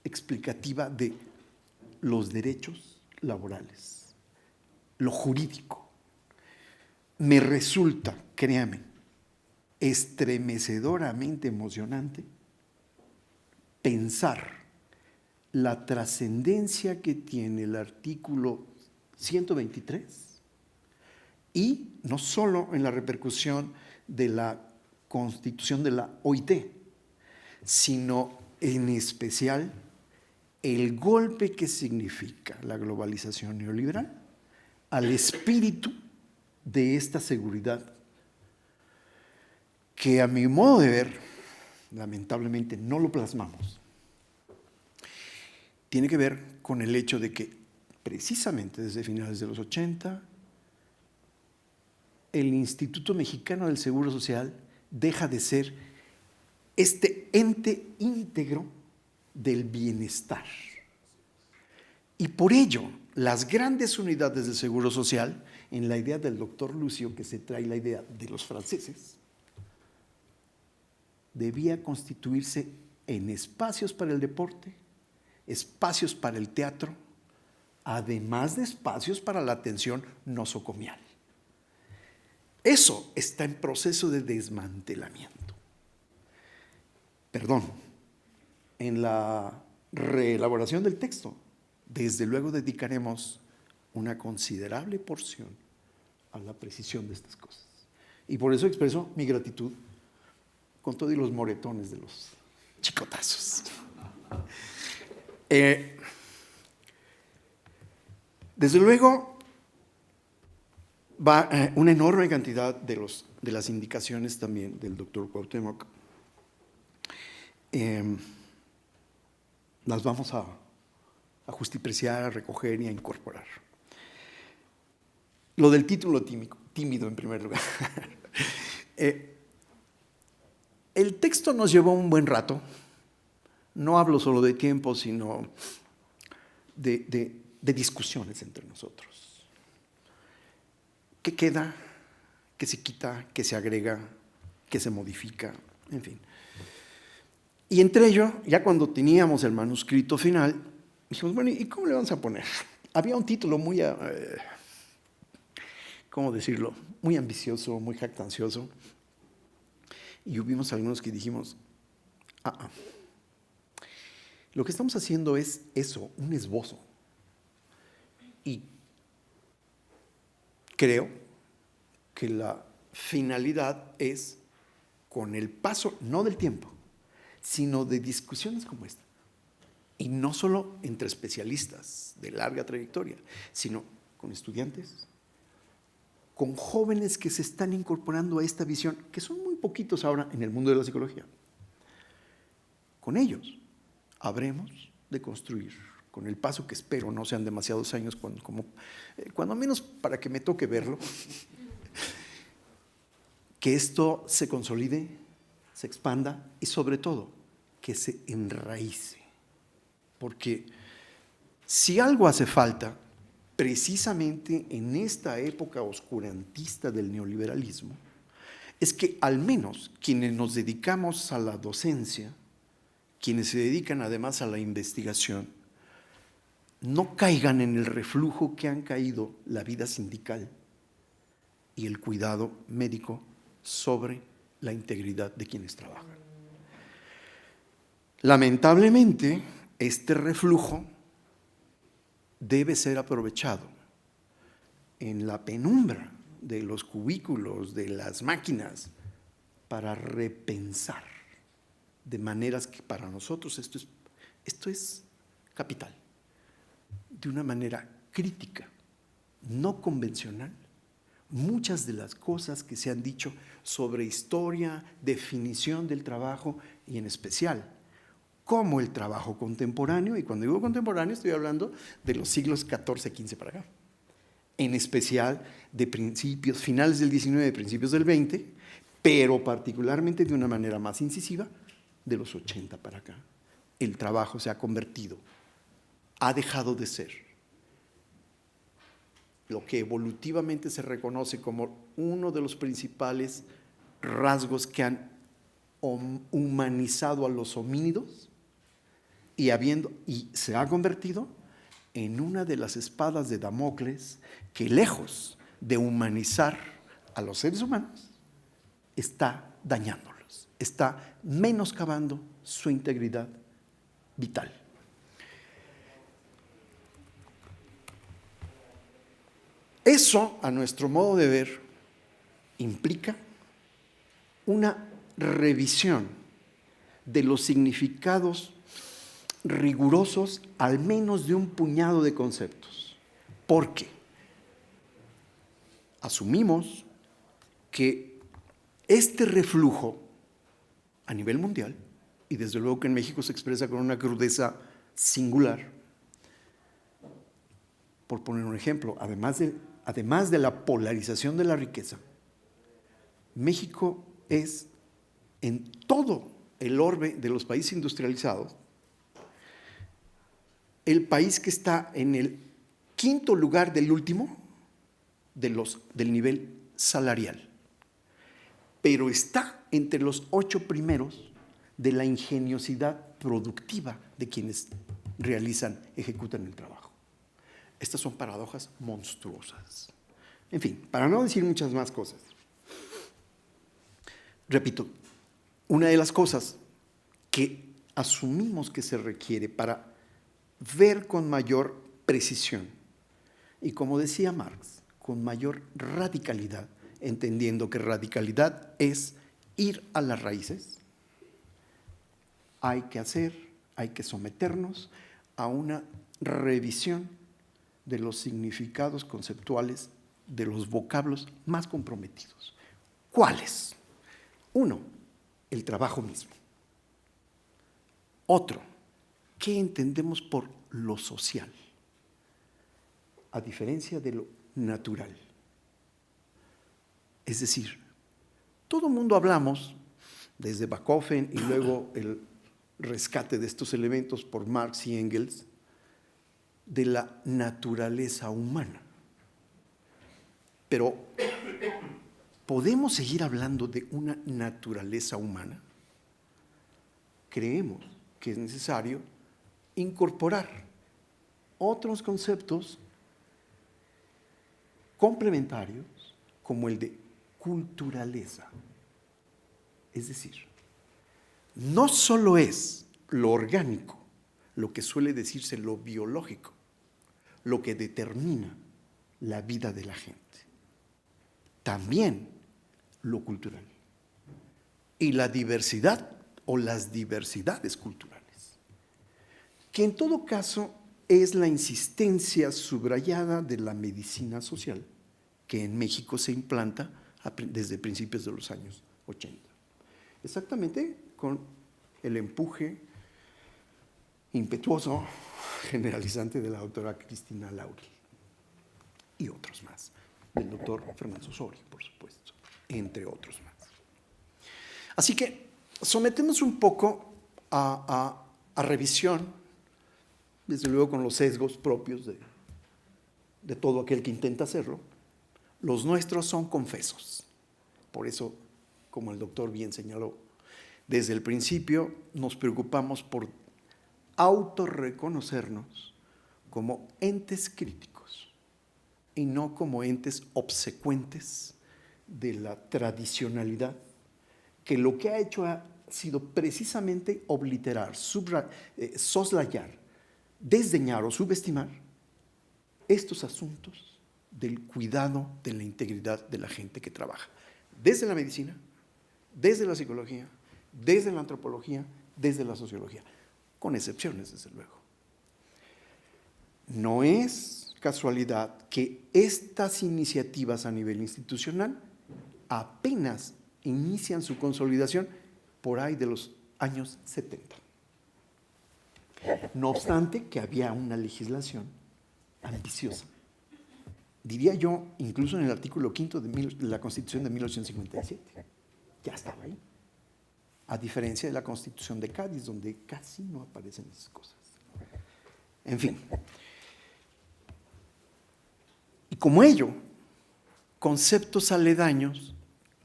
explicativa de los derechos laborales, lo jurídico. Me resulta, créame, estremecedoramente emocionante pensar la trascendencia que tiene el artículo 123 y no solo en la repercusión de la Constitución de la OIT, sino en especial el golpe que significa la globalización neoliberal al espíritu de esta seguridad que a mi modo de ver, lamentablemente no lo plasmamos. Tiene que ver con el hecho de que precisamente desde finales de los 80, el Instituto Mexicano del Seguro Social deja de ser este ente íntegro del bienestar. Y por ello, las grandes unidades del Seguro Social, en la idea del doctor Lucio, que se trae la idea de los franceses, debía constituirse en espacios para el deporte, espacios para el teatro, además de espacios para la atención nosocomial. Eso está en proceso de desmantelamiento. Perdón, en la reelaboración del texto, desde luego dedicaremos una considerable porción a la precisión de estas cosas. Y por eso expreso mi gratitud con todos los moretones de los chicotazos. Desde luego, va una enorme cantidad de las indicaciones también del doctor Cuauhtémoc. Las vamos a justipreciar, a recoger y a incorporar. Lo del título tímido en primer lugar. El texto nos llevó un buen rato. No hablo solo de tiempo, sino de discusiones entre nosotros. ¿Qué queda? ¿Qué se quita? ¿Qué se agrega? ¿Qué se modifica? En fin. Y entre ello, ya cuando teníamos el manuscrito final, dijimos, bueno, ¿y cómo le vamos a poner? Había un título muy, ¿cómo decirlo? Muy ambicioso, muy jactancioso. Y hubimos algunos que dijimos, lo que estamos haciendo es eso, un esbozo. Y creo que la finalidad es, con el paso, no del tiempo, sino de discusiones como esta. Y no solo entre especialistas de larga trayectoria, sino con estudiantes, con jóvenes que se están incorporando a esta visión, que son muy poquitos ahora en el mundo de la psicología. Con ellos habremos de construir, con el paso que espero no sean demasiados años, cuando menos para que me toque verlo, que esto se consolide, se expanda y sobre todo que se enraíce. Porque si algo hace falta, precisamente en esta época oscurantista del neoliberalismo, es que al menos quienes nos dedicamos a la docencia, quienes se dedican además a la investigación, no caigan en el reflujo que han caído la vida sindical y el cuidado médico sobre la integridad de quienes trabajan. Lamentablemente, este reflujo debe ser aprovechado en la penumbra de los cubículos, de las máquinas, para repensar de maneras que para nosotros esto es capital, de una manera crítica, no convencional. Muchas de las cosas que se han dicho sobre historia, definición del trabajo y en especial como el trabajo contemporáneo, y cuando digo contemporáneo estoy hablando de los siglos XIV, XV para acá, en especial de principios, finales del XIX, principios del XX, pero particularmente de una manera más incisiva, de los 80 para acá. El trabajo se ha convertido, ha dejado de ser lo que evolutivamente se reconoce como uno de los principales rasgos que han humanizado a los homínidos, y se ha convertido en una de las espadas de Damocles que, lejos de humanizar a los seres humanos, está dañándolos, está menoscabando su integridad vital. Eso, a nuestro modo de ver, implica una revisión de los significados rigurosos, al menos de un puñado de conceptos. ¿Por qué? Asumimos que este reflujo a nivel mundial, y desde luego que en México se expresa con una crudeza singular, por poner un ejemplo, además de la polarización de la riqueza, México es, en todo el orbe de los países industrializados, el país que está en el quinto lugar del último del nivel salarial, pero está entre los 8 primeros de la ingeniosidad productiva de quienes ejecutan el trabajo. Estas son paradojas monstruosas. En fin, para no decir muchas más cosas, repito, una de las cosas que asumimos que se requiere para ver con mayor precisión y, como decía Marx, con mayor radicalidad, entendiendo que radicalidad es ir a las raíces, hay que someternos a una revisión de los significados conceptuales de los vocablos más comprometidos. ¿Cuáles? Uno, el trabajo mismo. Otro, ¿qué entendemos por lo social? A diferencia de lo natural. Es decir, todo el mundo hablamos, desde Bachofen y luego el rescate de estos elementos por Marx y Engels, de la naturaleza humana. Pero, ¿podemos seguir hablando de una naturaleza humana? Creemos que es necesario incorporar otros conceptos complementarios, como el de culturaleza. Es decir, no solo es lo orgánico, lo que suele decirse lo biológico, lo que determina la vida de la gente. También lo cultural. Y la diversidad o las diversidades culturales, que en todo caso es la insistencia subrayada de la medicina social que en México se implanta desde principios de los años 80. Exactamente con el empuje impetuoso, generalizante de la doctora Cristina Laurel y otros más, del doctor Fernando Osorio, por supuesto, entre otros más. Así que sometemos un poco a revisión, desde luego con los sesgos propios de todo aquel que intenta hacerlo. Los nuestros son confesos. Por eso, como el doctor bien señaló, desde el principio nos preocupamos por autorreconocernos como entes críticos y no como entes obsecuentes de la tradicionalidad, que lo que ha hecho ha sido precisamente obliterar, soslayar, desdeñar o subestimar estos asuntos del cuidado de la integridad de la gente que trabaja, desde la medicina, desde la psicología, desde la antropología, desde la sociología, con excepciones, desde luego. No es casualidad que estas iniciativas a nivel institucional apenas inician su consolidación por ahí de los años 70. No obstante que había una legislación ambiciosa, diría yo, incluso en el artículo 5 de la Constitución de 1857, ya estaba ahí, a diferencia de la Constitución de Cádiz, donde casi no aparecen esas cosas. En fin. Y como ello, conceptos aledaños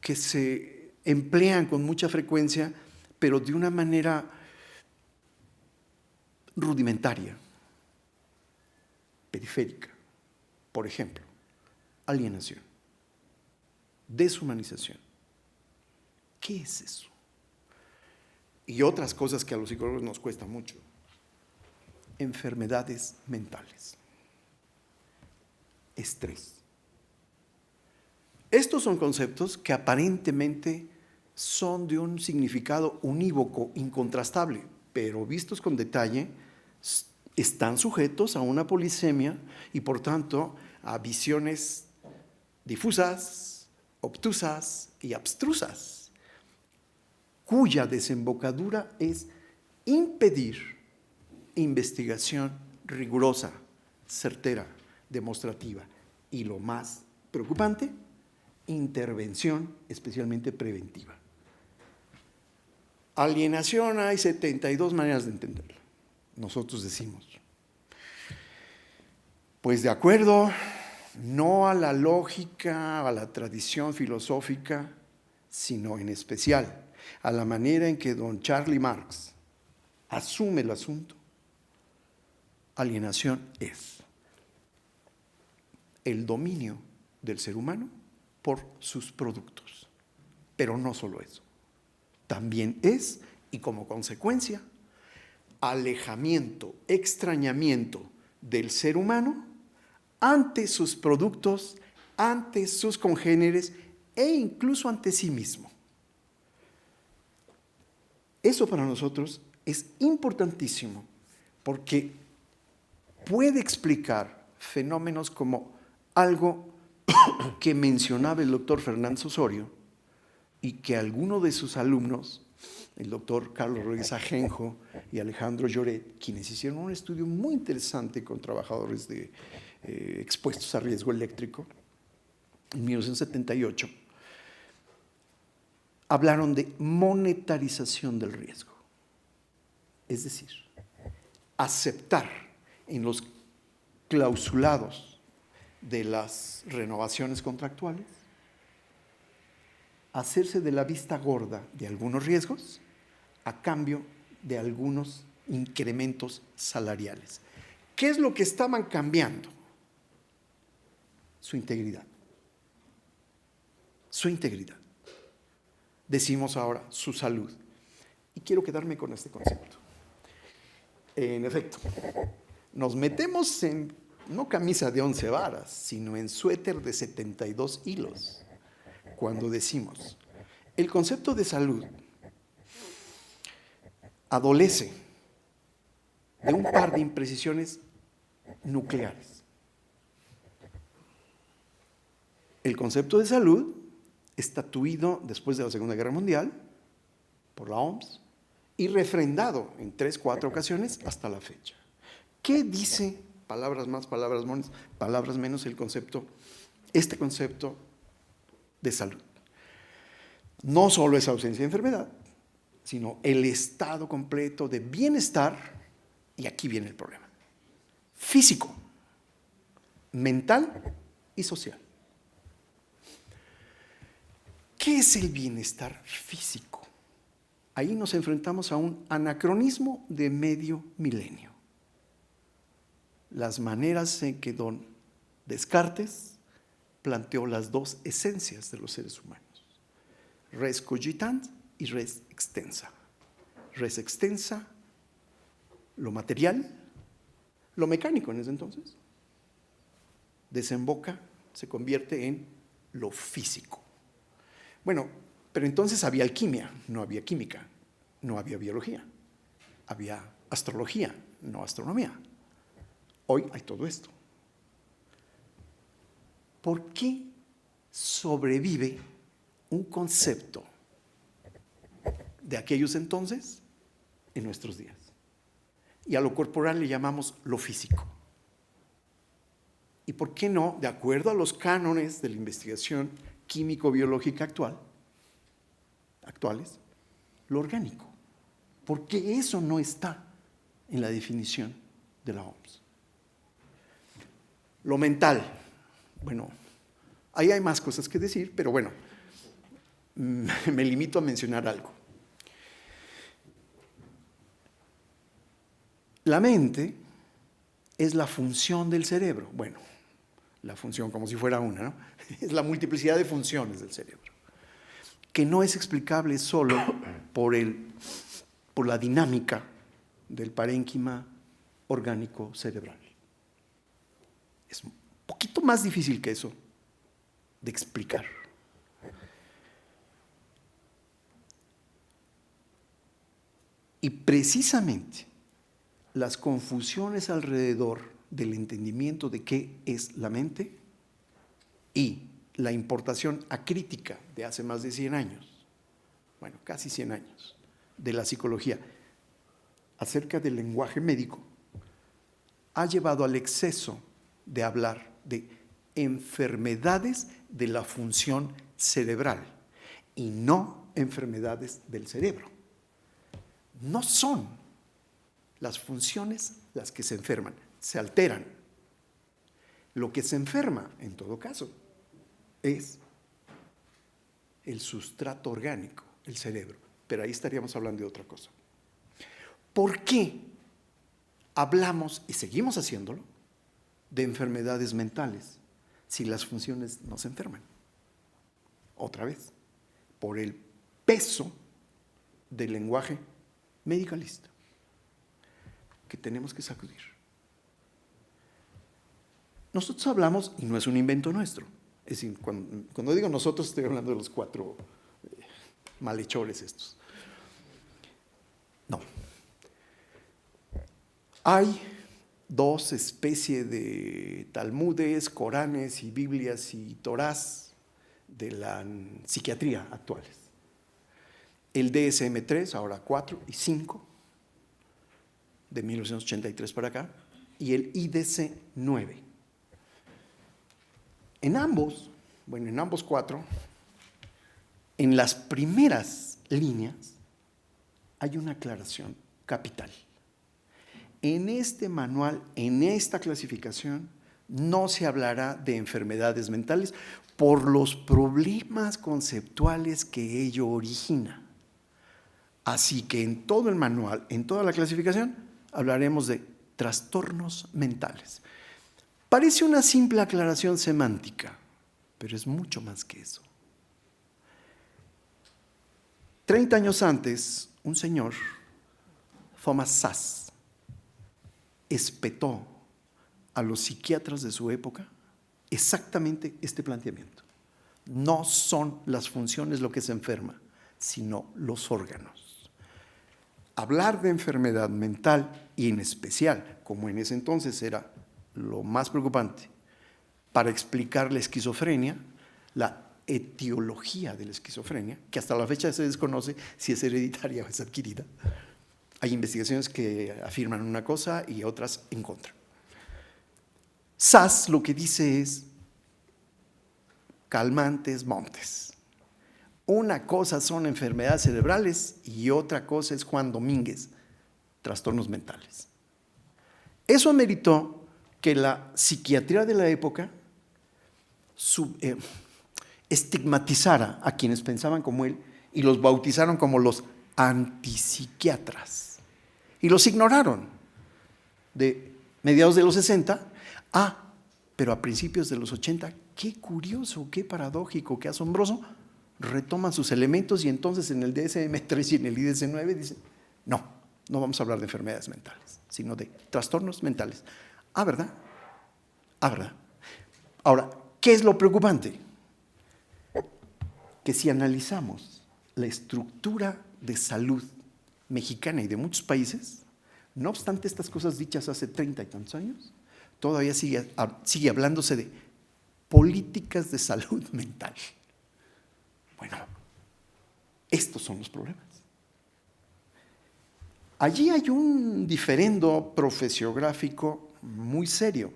que se emplean con mucha frecuencia, pero de una manera rudimentaria, periférica. Por ejemplo, alienación, deshumanización. ¿Qué es eso? Y otras cosas que a los psicólogos nos cuesta mucho. Enfermedades mentales, estrés. Estos son conceptos que aparentemente son de un significado unívoco, incontrastable, pero vistos con detalle, están sujetos a una polisemia y por tanto a visiones difusas, obtusas y abstrusas, cuya desembocadura es impedir investigación rigurosa, certera, demostrativa y, lo más preocupante, intervención especialmente preventiva. Alienación, hay 72 maneras de entenderla. Nosotros decimos, pues de acuerdo, no a la lógica, a la tradición filosófica, sino en especial a la manera en que don Charlie Marx asume el asunto, alienación es el dominio del ser humano por sus productos. Pero no solo eso, también es, y como consecuencia, alejamiento, extrañamiento del ser humano ante sus productos, ante sus congéneres e incluso ante sí mismo. Eso para nosotros es importantísimo porque puede explicar fenómenos como algo que mencionaba el doctor Fernández Osorio y que alguno de sus alumnos, el doctor Carlos Rodríguez Ajenjo y Alejandro Lloret, quienes hicieron un estudio muy interesante con trabajadores expuestos a riesgo eléctrico en 1978, hablaron de monetarización del riesgo. Es decir, aceptar en los clausulados de las renovaciones contractuales, hacerse de la vista gorda de algunos riesgos a cambio de algunos incrementos salariales. ¿Qué es lo que estaban cambiando? Su integridad. Su integridad. Decimos ahora su salud. Y quiero quedarme con este concepto. En efecto, nos metemos en no camisa de 11 varas, sino en suéter de 72 hilos, cuando decimos, el concepto de salud adolece de un par de imprecisiones nucleares. El concepto de salud, estatuido después de la Segunda Guerra Mundial por la OMS y refrendado en 3, 4 ocasiones hasta la fecha. ¿Qué dice, palabras más, palabras menos, este concepto de salud? No solo es ausencia de enfermedad, sino el estado completo de bienestar, y aquí viene el problema, físico, mental y social. ¿Qué es el bienestar físico? Ahí nos enfrentamos a un anacronismo de medio milenio. Las maneras en que don Descartes planteó las dos esencias de los seres humanos. Res cogitant y res extensa. Res extensa, lo material, lo mecánico en ese entonces, desemboca, se convierte en lo físico. Bueno, pero entonces había alquimia, no había química, no había biología, había astrología, no astronomía. Hoy hay todo esto. ¿Por qué sobrevive un concepto de aquellos entonces en nuestros días? Y a lo corporal le llamamos lo físico. ¿Y por qué no, de acuerdo a los cánones de la investigación químico-biológica actuales, lo orgánico? ¿Por qué eso no está en la definición de la OMS? Lo mental, bueno, ahí hay más cosas que decir, pero bueno, me limito a mencionar algo. La mente es la función del cerebro. Bueno, la función como si fuera una, ¿no? Es la multiplicidad de funciones del cerebro, que no es explicable solo por la dinámica del parénquima orgánico cerebral. Es un poquito más difícil que eso de explicar. Y precisamente las confusiones alrededor del entendimiento de qué es la mente y la importación acrítica de hace más de 100 años, bueno, casi 100 años, de la psicología acerca del lenguaje médico, ha llevado al exceso de hablar de enfermedades de la función cerebral y no enfermedades del cerebro. No son las funciones las que se enferman, se alteran. Lo que se enferma, en todo caso, es el sustrato orgánico, el cerebro. Pero ahí estaríamos hablando de otra cosa. ¿Por qué hablamos, y seguimos haciéndolo, de enfermedades mentales si las funciones no se enferman? Otra vez, por el peso del lenguaje medicalista que tenemos que sacudir. Nosotros hablamos, y no es un invento nuestro, es decir, cuando digo nosotros estoy hablando de los 4 malhechores estos. No. Hay 2 especies de talmudes, coranes y biblias y torás de la psiquiatría actuales. El DSM-3, ahora 4 y 5, de 1983 para acá, y el IDC-9. En ambos 4, en las primeras líneas hay una aclaración capital. En este manual, en esta clasificación, no se hablará de enfermedades mentales por los problemas conceptuales que ello origina. Así que en todo el manual, en toda la clasificación, hablaremos de trastornos mentales. Parece una simple aclaración semántica, pero es mucho más que eso. 30 años antes, un señor, Thomas Szasz, espetó a los psiquiatras de su época exactamente este planteamiento. No son las funciones lo que se enferma, sino los órganos. Hablar de enfermedad mental, y en especial, como en ese entonces era lo más preocupante, para explicar la esquizofrenia, la etiología de la esquizofrenia, que hasta la fecha se desconoce si es hereditaria o es adquirida. Hay investigaciones que afirman una cosa y otras en contra. Szasz lo que dice es calmantes montes. Una cosa son enfermedades cerebrales y otra cosa es Juan Domínguez, trastornos mentales. Eso ameritó que la psiquiatría de la época estigmatizara a quienes pensaban como él y los bautizaron como los antipsiquiatras. Y los ignoraron de mediados de los 60 pero a principios de los 80, qué curioso, qué paradójico, qué asombroso, retoman sus elementos y entonces en el DSM-3 y en el IDC-9 dicen, no vamos a hablar de enfermedades mentales, sino de trastornos mentales. ¿Verdad? ¿Verdad? Ahora, ¿qué es lo preocupante? Que si analizamos la estructura de salud mexicana y de muchos países, no obstante estas cosas dichas hace 30 y tantos años, todavía sigue hablándose de políticas de salud mental. Bueno, estos son los problemas. Allí hay un diferendo profesiográfico muy serio.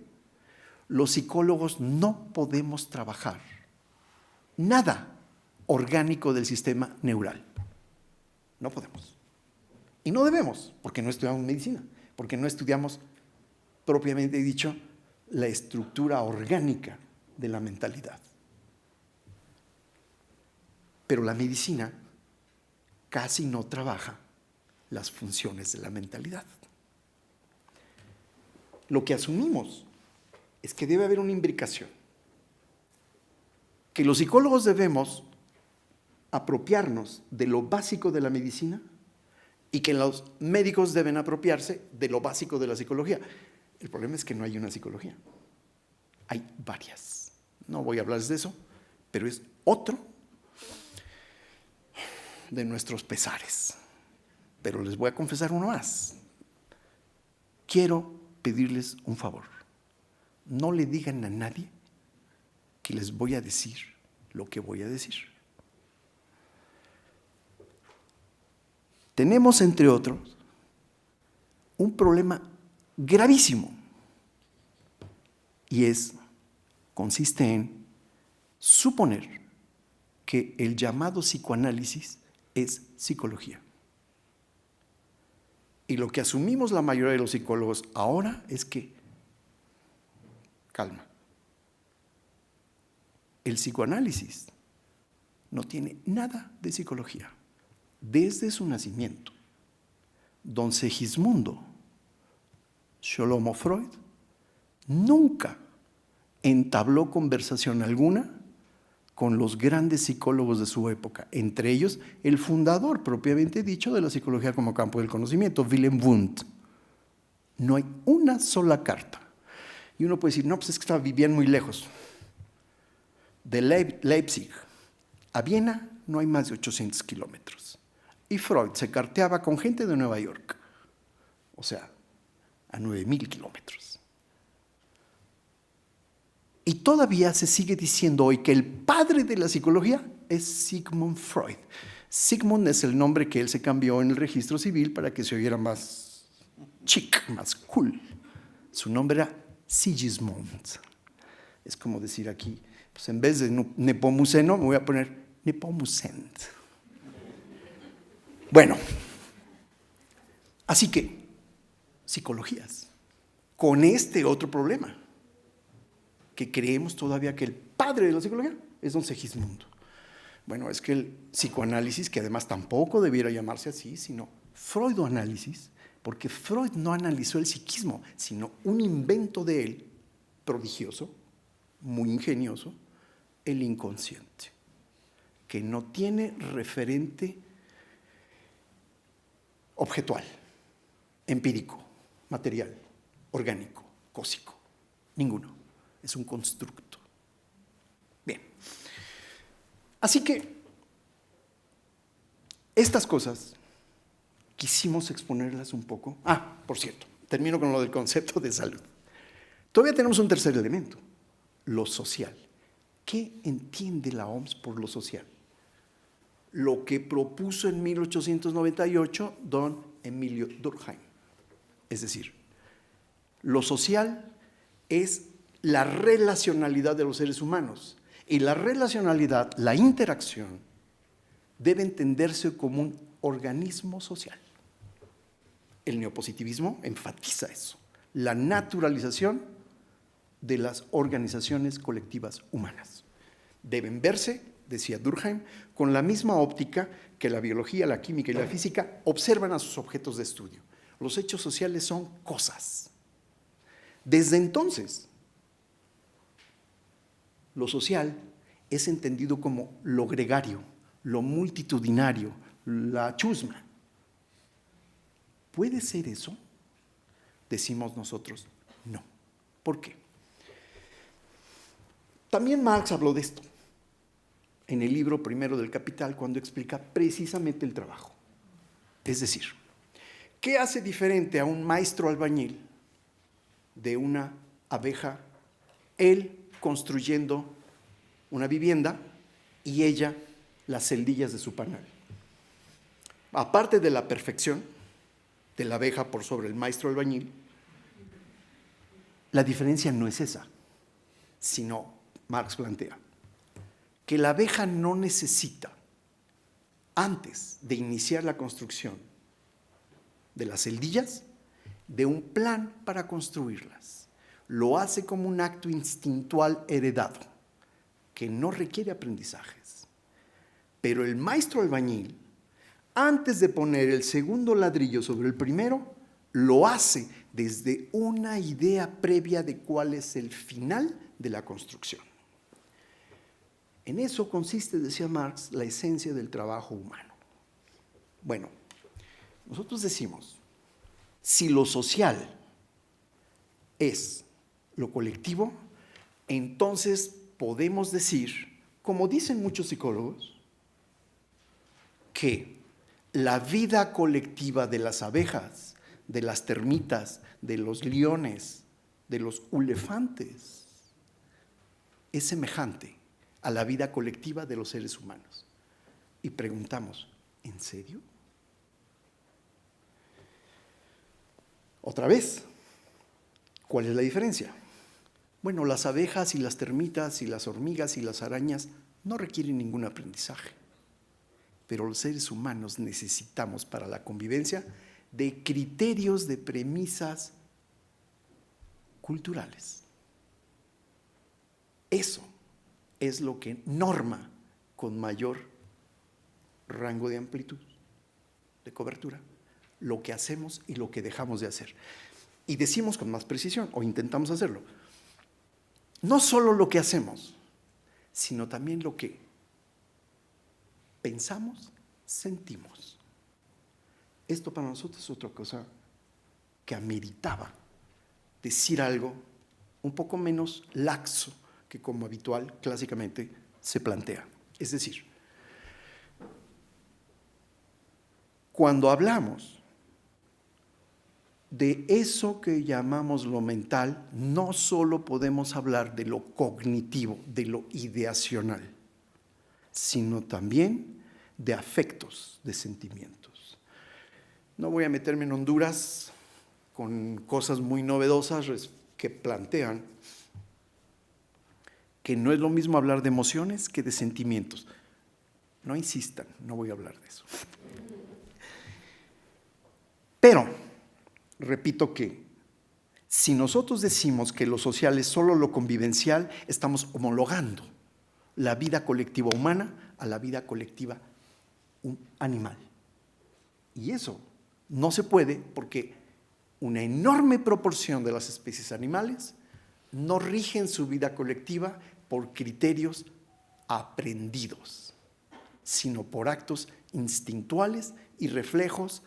Los psicólogos no podemos trabajar nada orgánico del sistema neural. No podemos. Y no debemos, porque no estudiamos medicina, porque no estudiamos, propiamente dicho, la estructura orgánica de la mentalidad. Pero la medicina casi no trabaja las funciones de la mentalidad. Lo que asumimos es que debe haber una imbricación, que los psicólogos debemos apropiarnos de lo básico de la medicina y que los médicos deben apropiarse de lo básico de la psicología. El problema es que no hay una psicología, hay varias. No voy a hablarles de eso, pero es otro de nuestros pesares. Pero les voy a confesar uno más. Quiero pedirles un favor. No le digan a nadie que les voy a decir lo que voy a decir. Tenemos, entre otros, un problema gravísimo y consiste en suponer que el llamado psicoanálisis es psicología. Y lo que asumimos la mayoría de los psicólogos ahora es que, calma, el psicoanálisis no tiene nada de psicología. Desde su nacimiento, don Segismundo Shlomo Freud nunca entabló conversación alguna con los grandes psicólogos de su época, entre ellos el fundador propiamente dicho de la psicología como campo del conocimiento, Wilhelm Wundt. No hay una sola carta. Y uno puede decir, no, pues es que vivían muy lejos. De Leipzig a Viena no hay más de 800 kilómetros. Y Freud se carteaba con gente de Nueva York, o sea, a 9,000 kilómetros. Y todavía se sigue diciendo hoy que el padre de la psicología es Sigmund Freud. Sigmund es el nombre que él se cambió en el registro civil para que se oyera más chic, más cool. Su nombre era Sigismund. Es como decir aquí, pues en vez de Nepomuceno me voy a poner Nepomucent. Bueno, así que, psicologías, con este otro problema, que creemos todavía que el padre de la psicología es don Segismundo. Bueno, es que el psicoanálisis, que además tampoco debiera llamarse así, sino freudoanálisis, porque Freud no analizó el psiquismo, sino un invento de él, prodigioso, muy ingenioso, el inconsciente, que no tiene referente objetual, empírico, material, orgánico, cósico, ninguno. Es un constructo. Bien. Así que estas cosas quisimos exponerlas un poco. Por cierto, termino con lo del concepto de salud. Todavía tenemos un tercer elemento, lo social. ¿Qué entiende la OMS por lo social? Lo que propuso en 1898 don Emilio Durkheim. Es decir, lo social es la relacionalidad de los seres humanos. Y la relacionalidad, la interacción, debe entenderse como un organismo social. El neopositivismo enfatiza eso, la naturalización de las organizaciones colectivas humanas. Deben verse, decía Durkheim, con la misma óptica que la biología, la química y la física observan a sus objetos de estudio. Los hechos sociales son cosas. Desde entonces, lo social es entendido como lo gregario, lo multitudinario, la chusma. ¿Puede ser eso? Decimos nosotros, no. ¿Por qué? También Marx habló de esto en el libro primero del Capital, cuando explica precisamente el trabajo. Es decir, ¿qué hace diferente a un maestro albañil de una abeja? Él construyendo una vivienda y ella las celdillas de su panal. Aparte de la perfección de la abeja por sobre el maestro albañil, la diferencia no es esa, sino, Marx plantea, que la abeja no necesita, antes de iniciar la construcción de las celdillas, de un plan para construirlas. Lo hace como un acto instintual heredado, que no requiere aprendizajes. Pero el maestro albañil, antes de poner el segundo ladrillo sobre el primero, lo hace desde una idea previa de cuál es el final de la construcción. En eso consiste, decía Marx, la esencia del trabajo humano. Bueno, nosotros decimos, si lo social es lo colectivo, entonces podemos decir, como dicen muchos psicólogos, que la vida colectiva de las abejas, de las termitas, de los leones, de los elefantes, es semejante a la vida colectiva de los seres humanos. Y preguntamos, ¿en serio? Otra vez, ¿cuál es la diferencia? Bueno, las abejas y las termitas y las hormigas y las arañas no requieren ningún aprendizaje, pero los seres humanos necesitamos para la convivencia de criterios, de premisas culturales. Eso es lo que norma con mayor rango de amplitud, de cobertura, lo que hacemos y lo que dejamos de hacer. Y decimos con más precisión, o intentamos hacerlo, no solo lo que hacemos, sino también lo que pensamos, sentimos. Esto para nosotros es otra cosa que ameritaba decir algo un poco menos laxo que como habitual, clásicamente, se plantea. Es decir, cuando hablamos de eso que llamamos lo mental, no solo podemos hablar de lo cognitivo, de lo ideacional, sino también de afectos, de sentimientos. No voy a meterme en Honduras con cosas muy novedosas que plantean que no es lo mismo hablar de emociones que de sentimientos. No insistan, no voy a hablar de eso. Pero, repito que si nosotros decimos que lo social es solo lo convivencial, estamos homologando la vida colectiva humana a la vida colectiva animal. Y eso no se puede porque una enorme proporción de las especies animales no rigen su vida colectiva por criterios aprendidos, sino por actos instintuales y reflejos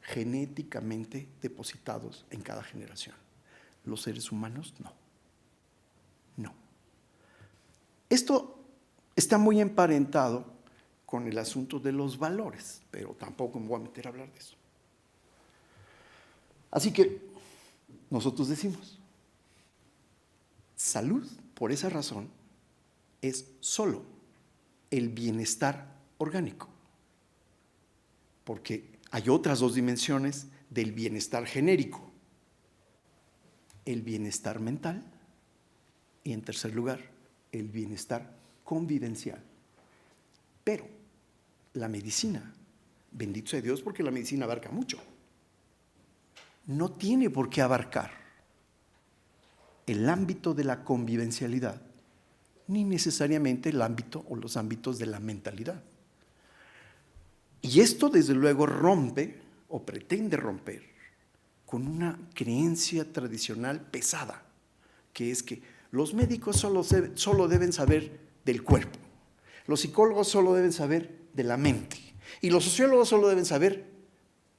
genéticamente depositados en cada generación. Los seres humanos no. No. Esto está muy emparentado con el asunto de los valores, pero tampoco me voy a meter a hablar de eso. Así que nosotros decimos, salud, por esa razón, es solo el bienestar orgánico, porque hay otras dos dimensiones del bienestar genérico, el bienestar mental y, en tercer lugar, el bienestar convivencial. Pero la medicina, bendito sea Dios porque la medicina abarca mucho, no tiene por qué abarcar el ámbito de la convivencialidad, ni necesariamente el ámbito o los ámbitos de la mentalidad. Y esto, desde luego, rompe o pretende romper con una creencia tradicional pesada, que es que los médicos solo deben saber del cuerpo, los psicólogos solo deben saber de la mente, y los sociólogos solo deben saber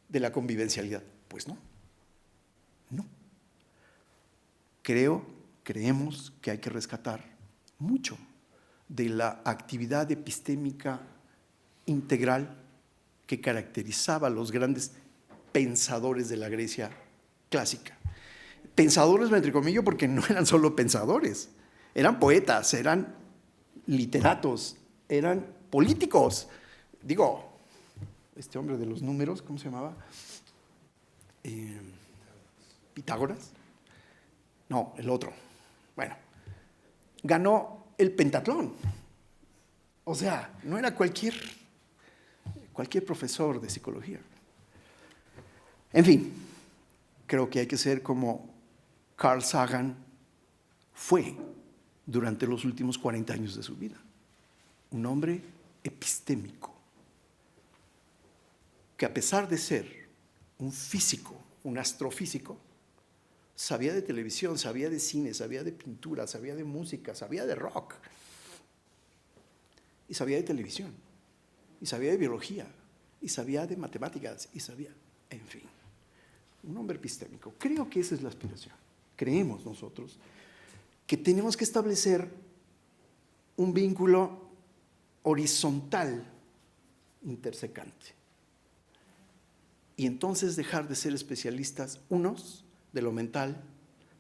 de la convivencialidad. Pues no. No. Creemos que hay que rescatar mucho de la actividad epistémica integral que caracterizaba a los grandes pensadores de la Grecia clásica. Pensadores, entre comillas, porque no eran solo pensadores, eran poetas, eran literatos, eran políticos. Digo, este hombre de los números, ¿cómo se llamaba? Pitágoras. No, el otro. Bueno, ganó el pentatlón. O sea, no era cualquier profesor de psicología. En fin, creo que hay que ser como Carl Sagan fue durante los últimos 40 años de su vida. Un hombre epistémico, que a pesar de ser un físico un astrofísico, sabía de televisión, sabía de cine, sabía de pintura, sabía de música, sabía de rock, y sabía de televisión, y sabía de biología, y sabía de matemáticas, y sabía, en fin, un hombre epistémico. Creo que esa es la aspiración. Creemos nosotros que tenemos que establecer un vínculo horizontal intersecante. Y entonces dejar de ser especialistas unos de lo mental,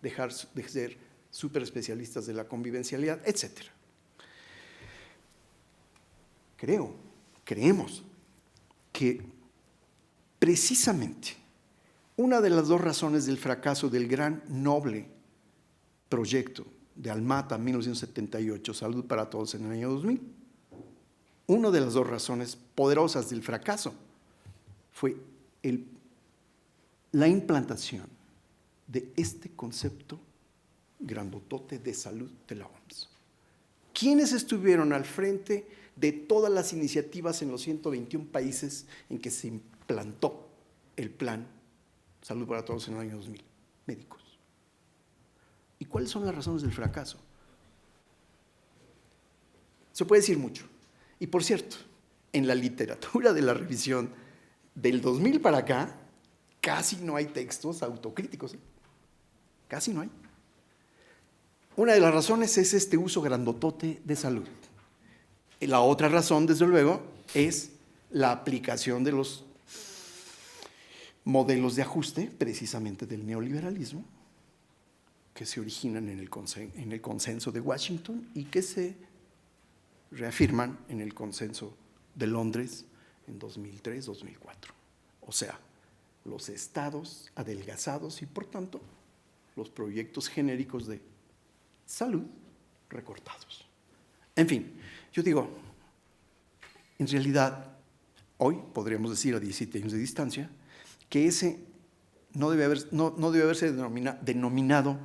dejar de ser superespecialistas de la convivencialidad, etc. Creemos que precisamente una de las dos razones del fracaso del gran, noble proyecto de Almata 1978, Salud para Todos en el año 2000, una de las dos razones poderosas del fracaso fue la implantación de este concepto grandotote de salud de la OMS. ¿Quiénes estuvieron al frente de todas las iniciativas en los 121 países en que se implantó el plan Salud para Todos en el año 2000? Médicos. ¿Y cuáles son las razones del fracaso? Se puede decir mucho. Y por cierto, en la literatura de la revisión del 2000 para acá, casi no hay textos autocríticos. Casi no hay. Una de las razones es este uso grandotote de salud. Y la otra razón, desde luego, es la aplicación de los modelos de ajuste, precisamente del neoliberalismo, que se originan en el consenso de Washington y que se reafirman en el consenso de Londres en 2003-2004. O sea, los estados adelgazados y, por tanto, los proyectos genéricos de salud recortados. En fin, yo digo, en realidad, hoy podríamos decir a 17 años de distancia, que ese no debe haberse denominado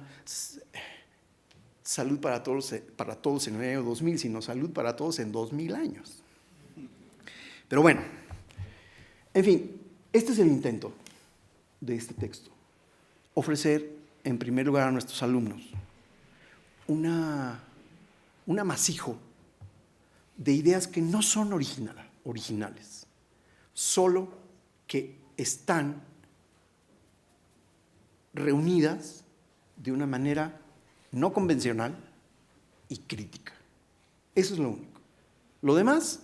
salud para todos en el año 2000, sino salud para todos en 2000 años. Pero bueno, en fin, este es el intento de este texto. Ofrecer, en primer lugar, a nuestros alumnos un amasijo de ideas que no son originales, solo que están reunidas de una manera no convencional y crítica. Eso es lo único. Lo demás,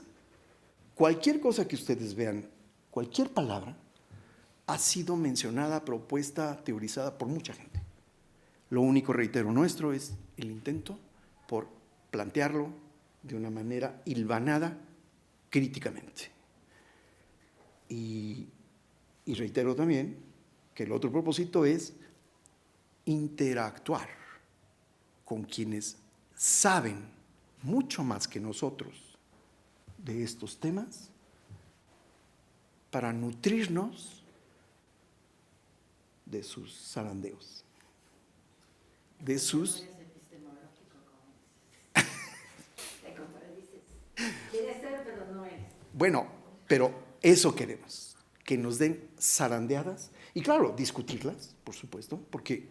cualquier cosa que ustedes vean, cualquier palabra, ha sido mencionada, propuesta, teorizada por mucha gente. Lo único, reitero, nuestro es el intento por plantearlo de una manera hilvanada críticamente. Y reitero también que el otro propósito es interactuar con quienes saben mucho más que nosotros de estos temas para nutrirnos de sus zarandeos, de sus… Quieres ser, pero no eres. Bueno, pero eso queremos, que nos den zarandeadas y claro, discutirlas, por supuesto, porque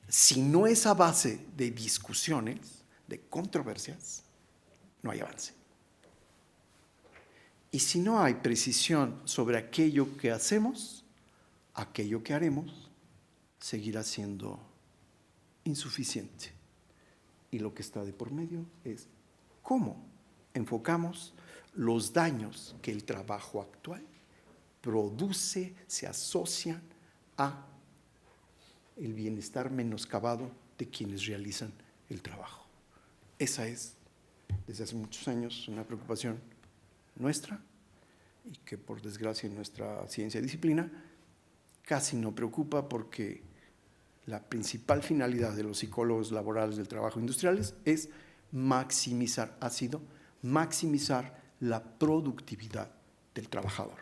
si no es a base de discusiones, de controversias, no hay avance. Y si no hay precisión sobre aquello que hacemos, aquello que haremos seguirá siendo insuficiente. Y lo que está de por medio es cómo enfocamos los daños que el trabajo actual produce, se asocian a el bienestar menoscabado de quienes realizan el trabajo. Esa es, desde hace muchos años, una preocupación nuestra y que, por desgracia, en nuestra ciencia y disciplina casi no preocupa, porque la principal finalidad de los psicólogos laborales del trabajo industriales es maximizar la productividad del trabajador,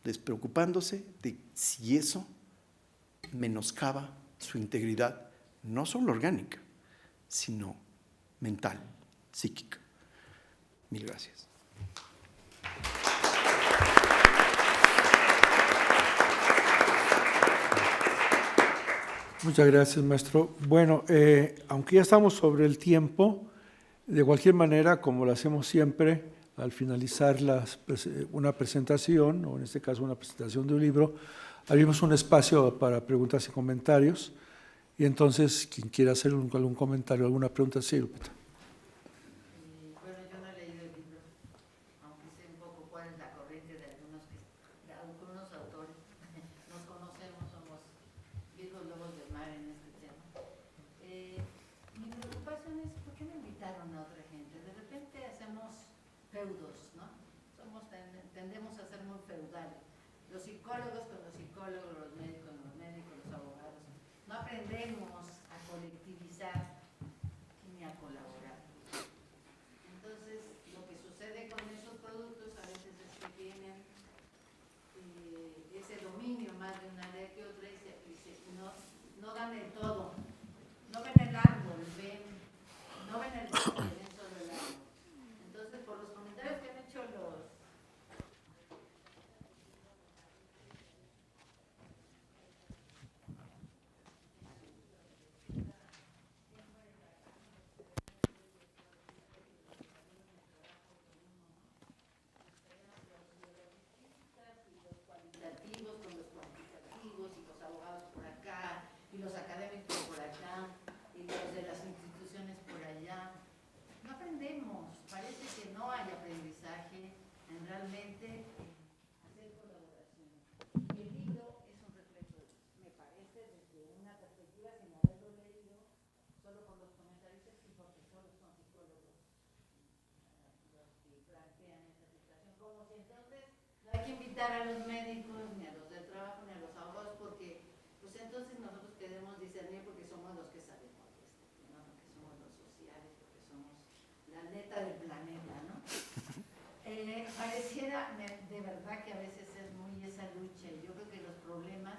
despreocupándose de si eso menoscaba su integridad, no solo orgánica, sino mental, psíquica. Mil gracias. Muchas gracias, maestro. Bueno, aunque ya estamos sobre el tiempo, de cualquier manera, como lo hacemos siempre, al finalizar una presentación, o en este caso una presentación de un libro, abrimos un espacio para preguntas y comentarios. Y entonces, quien quiera hacer algún comentario, alguna pregunta, sí, Lupita. Bueno, yo no he leído el libro, aunque sé un poco cuál es la corriente de algunos autores. Nos conocemos, somos viejos lobos del mar en este tema. Mi preocupación es, ¿por qué no invitaron a otra gente? De repente hacemos feudos, ¿no? Tendemos a ser muy feudales. Los psicólogos con los psicólogos, los médicos con los médicos, los abogados. No aprendemos a colectivizar ni a colaborar. Entonces, lo que sucede con esos productos a veces es que tienen ese dominio más de un área que otra y no dan el todo. No ven el árbol, no ven el bosque, ven solo el árbol. Entonces, por los comentarios que han hecho los cualitativos con los cuantitativos y los abogados por acá y los académicos por acá y los de las instituciones por allá. No aprendemos, parece que no hay aprendizaje en realmente hacer colaboración. Y el libro es un reflejo, me parece, desde una perspectiva sin haberlo leído, solo con los comentaristas y porque solo son psicólogos los que plantean esta situación, como si entonces no hay que invitar a los médicos, ni a los del trabajo, ni a los abogados, porque pues entonces nosotros queremos discernir porque somos los que sabemos de este tema, porque somos los sociales, porque somos la neta del planeta, ¿no? Pareciera de verdad que a veces es muy esa lucha, y yo creo que los problemas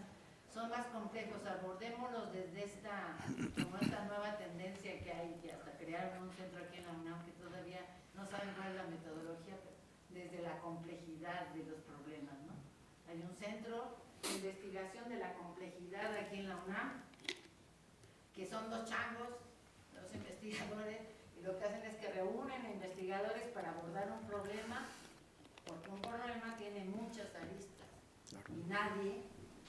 son más complejos, abordémoslos desde esta nueva tendencia que hay, que hasta crearon un centro aquí en la UNAM que todavía no saben cuál es la metodología, pero desde la complejidad de los problemas, ¿no? Hay un centro de investigación de la complejidad aquí en la UNAM, que son dos changos, dos investigadores, y lo que hacen es que reúnen a investigadores para abordar un problema, porque un problema tiene muchas aristas, y nadie,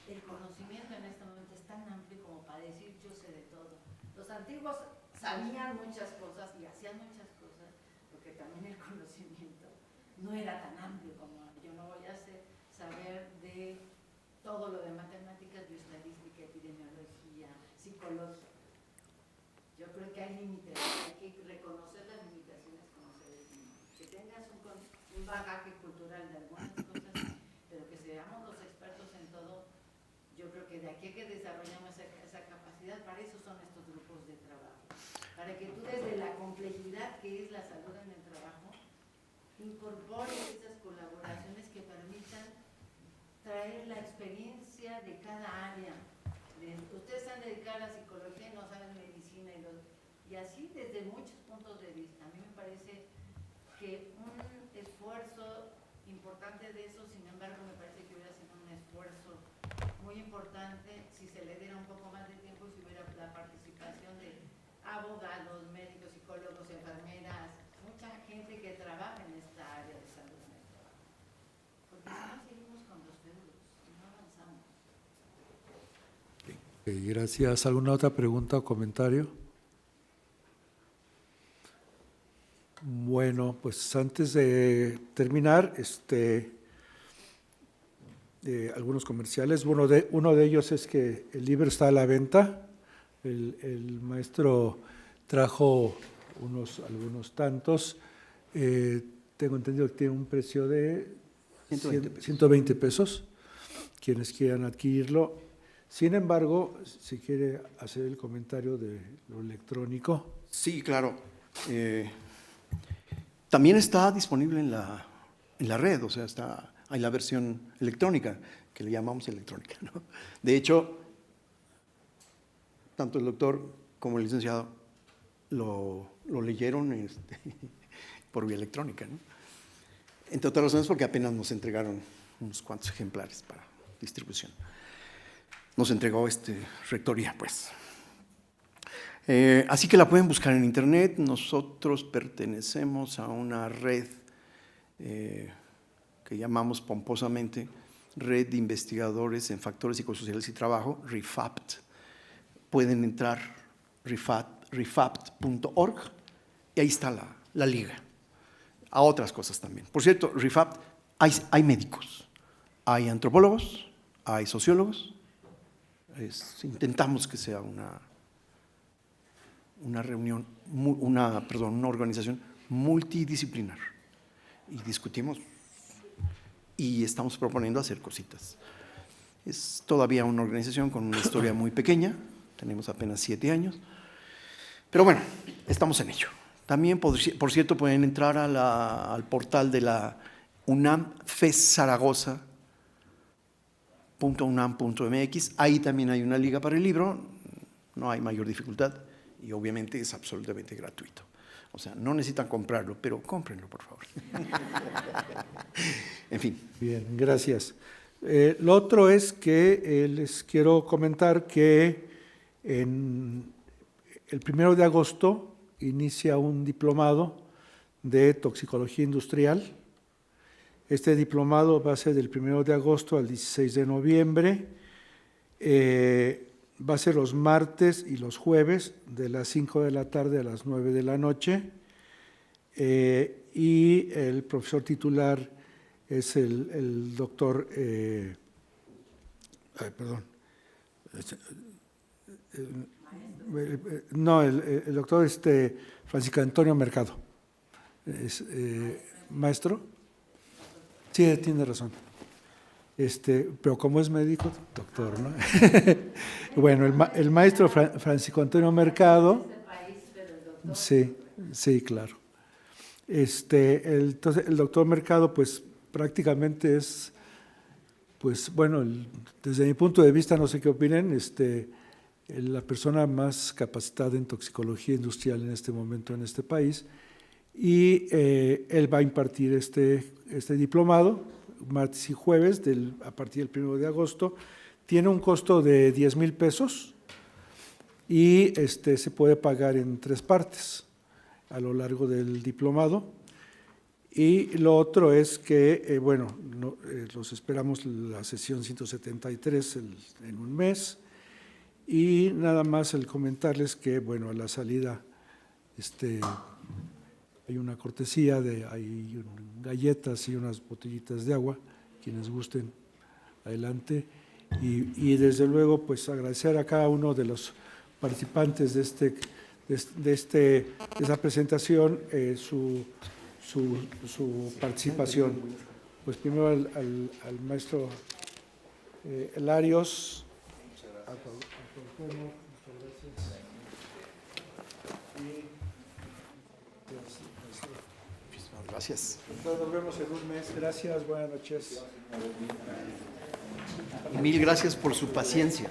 el conocimiento en este momento es tan amplio como para decir yo sé de todo. Los antiguos sabían muchas cosas y hacían muchas cosas, porque también el conocimiento no era tan amplio como yo no voy a saber de todo lo de matemáticas, bioestadística, epidemiología, psicología. Yo creo que hay límites, hay que reconocer las limitaciones como seres humanos. Que tengas un bagaje cultural de algunas cosas, pero que seamos los expertos en todo. Yo creo que de aquí a que desarrollamos esa capacidad, para eso son estos grupos de trabajo. Para que tú desde la complejidad que es la salud en el trabajo, incorpores esas colaboraciones que permitan traer la experiencia de cada área. Ustedes se han dedicado a la psicología y no saben medicina y así desde muchos puntos de vista. A mí me parece que un esfuerzo importante de eso, sin embargo, me parece que hubiera sido un esfuerzo muy importante si se le diera un poco más de tiempo, si hubiera la participación de abogados, médicos, psicólogos, enfermeras, mucha gente que trabaja en esta área de salud en el trabajo. Porque si no seguimos con los feudos y no avanzamos. Gracias. ¿Alguna otra pregunta o comentario? Bueno, pues antes de terminar, algunos comerciales. Uno de ellos es que el libro está a la venta. El maestro trajo algunos tantos. Tengo entendido que tiene un precio de 120 pesos. Quienes quieran adquirirlo. Sin embargo, si quiere hacer el comentario de lo electrónico. Sí, claro. También está disponible en la red, o sea, hay la versión electrónica, que le llamamos electrónica, ¿no? De hecho, tanto el doctor como el licenciado lo leyeron por vía electrónica, ¿no? Entre otras razones porque apenas nos entregaron unos cuantos ejemplares para distribución. nos entregó rectoría, pues. Así que la pueden buscar en internet. Nosotros pertenecemos a una red que llamamos pomposamente Red de Investigadores en Factores Psicosociales y Trabajo, RIFAPT. Pueden entrar rifapt.org y ahí está la liga. A otras cosas también. Por cierto, RIFAPT, hay médicos, hay antropólogos, hay sociólogos. Intentamos que sea una organización multidisciplinar. Y discutimos y estamos proponiendo hacer cositas. Es todavía una organización con una historia muy pequeña, tenemos apenas 7 años, pero bueno, estamos en ello. También, por cierto, pueden entrar al portal de la UNAM, festzaragoza.unam.mx. Ahí también hay una liga para el libro, no hay mayor dificultad y obviamente es absolutamente gratuito. O sea, no necesitan comprarlo, pero cómprenlo, por favor. En fin. Bien, gracias. Lo otro es que les quiero comentar que el 1 de agosto inicia un diplomado de toxicología industrial. Este diplomado va a ser del 1 de agosto al 16 de noviembre. Va a ser los martes y los jueves de las 5 de la tarde a las 9 de la noche. Y el profesor titular es el doctor, el doctor Francisco Antonio Mercado. ¿Maestro? Sí, tiene razón. Pero como es médico, doctor, ¿no? Bueno, el maestro Francisco Antonio Mercado. Sí, claro. Entonces, el doctor Mercado, pues prácticamente es, pues bueno, desde mi punto de vista, no sé qué opinen, la persona más capacitada en toxicología industrial en este momento en este país, y él va a impartir este diplomado martes y jueves a partir del 1 de agosto. Tiene un costo de 10,000 pesos y se puede pagar en 3 partes a lo largo del diplomado. Y lo otro es que, los esperamos la sesión 173 en un mes. Y nada más el comentarles que, a la salida hay una cortesía, hay galletas y unas botellitas de agua, quienes gusten, adelante. Y desde luego, pues agradecer a cada uno de los participantes de esta presentación su participación. Pues primero al maestro Larios. Gracias. Nos vemos en un mes. Gracias, buenas noches. Mil gracias por su paciencia.